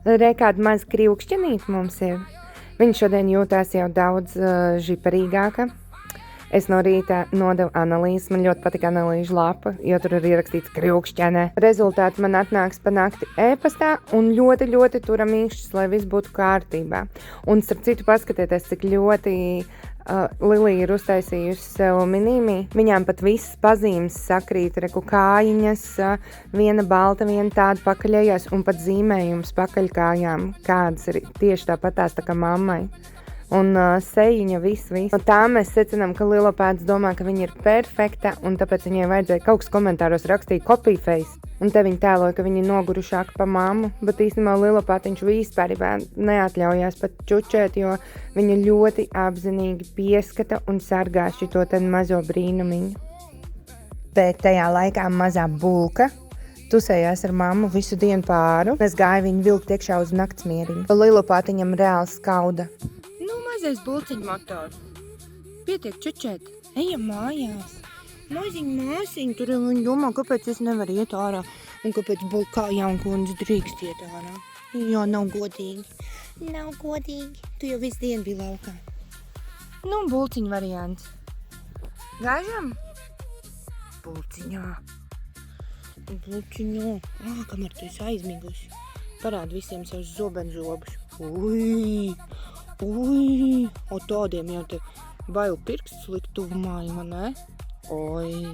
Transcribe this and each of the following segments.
Re, kāda maza kriukšķenīte mums ir. Viņa šodien jūtās jau daudz žiparīgāka. Es no rīta nodevu analīzes, man ļoti patika analīžu lapa, jo tur ir ierakstīts kriukšķene. Rezultāti man atnāks pa nakti e-pastā un ļoti turam īkšķis, lai viss būtu kārtībā. Un starp citu paskatieties, cik ļoti Lilija ir uztaisījusi sev minīmī. Viņām pat visas pazīmes sakrīt, reku kājiņas, viena balta, viena tāda pakaļējās un pat zīmējums pakaļkājām, kādas ir tieši tāpatās tā kā mammai. Un sejiņa viss. No tā mēs secinām, ka Lilopēds domā, ka viņa ir perfekta, un tāpēc viņai vajadzēja kaut kas komentāros rakstīt copy face. Un te viņa tēloja, ka viņa ir nogurušāka pa mammu, bet īstenībā Lilopētiņš vispār neatļaujās pat čučēt, jo viņa ļoti apzinīgi pieskata un sargā šito te mazo brīnumiņu. Bet tajā laikā mazā bulka tusējās ar mammu visu dienu pāru. Es gāju viņu vilkt iekšā uz naktsmieriņu. Lilopētiņam reāli skauda. Mazais bulciņu motor. Pietiek čučēt. Ejam mājās. Maziņa māsiņa, tur viņa domā, kāpēc es nevaru iet ārā un kāpēc bulkā jaunkundze drīkst iet ārā. Jo nav godīgi. Nav godīgi. Tu jau visu dienu biji laukā. Nu, bulciņu variants. Gaižam? Bulciņā. Bulciņā. Kamēr tu esi aizmigusi. Parād visiem savus zobenzobus. Ui! O tādiem jau te bail pirksts likt tuvumā, ne? Oi.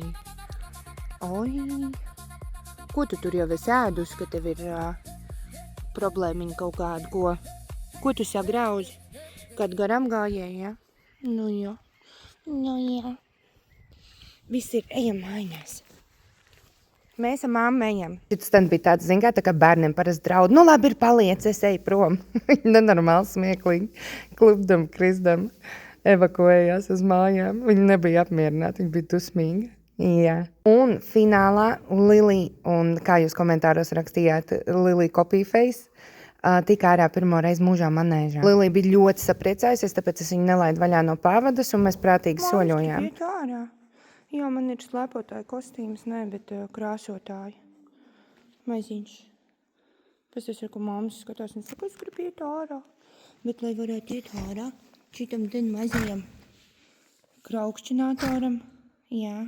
Ko tu tur jau esi ēdus, ka tev ir problēmiņa kaut kāda, ko tu sagrauzi? Kad garam gājēji, ja? Nu jā. Viss ir, ejam mājās. Mēs ar mammu ejam. Šis tad bija tāds, zin kā, tā kā bērniem parasti draud. Nu labi, ir paliec, es eju prom. Nenormāli smieklīgi. Klupdam, krisdam, evakuējās uz mājām. Viņa nebija apmierināta, viņa bija dusmīga. Jā. Un finālā Lilija, un kā jūs komentāros rakstījāt, Lilija copyface, tika ārā pirmo reizi mūžā manēžā. Lilija bija ļoti sapriecājusies, tāpēc es viņu nelaidu vaļā no pavadas, un mēs prātīgi soļojām. Iet ārā. Jā, man ir slēpotāja kostīms, bet krāsotāja. Maziņš. Pēc es ar mammas skatās un saka, es gribu iet ārā. Bet, lai varētu iet ārā, šitam ten mazajam kraukšķinātoram, jā,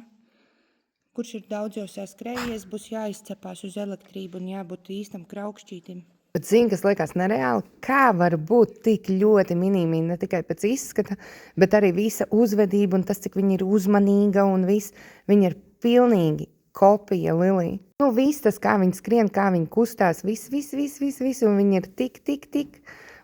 kurš ir daudz jau saskrējies, būs jāizcepās uz elektrību un jābūt īstam kraukšķītim. Bet zini, kas liekas nereāli, kā var būt tik ļoti minīmi, ne tikai pēc izskata, bet arī visa uzvedība un tas, cik viņa ir uzmanīga un viss, viņa ir pilnīgi kopija Lilija. Nu, viss tas, kā viņa skrien, kā viņa kustās, viss, un viņa ir tik,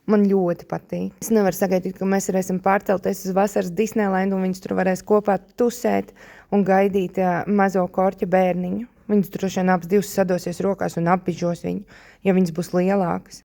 man ļoti patīk. Es nevaru sagaidīt, ka mēs varēsim pārcelties uz vasaras Disneylandu un viņas tur varēs kopā tusēt un gaidīt mazo korķa bērniņu. Viņas droši vien abas divas sadosies rokās un apbižos viņu, ja viņas būs lielākas.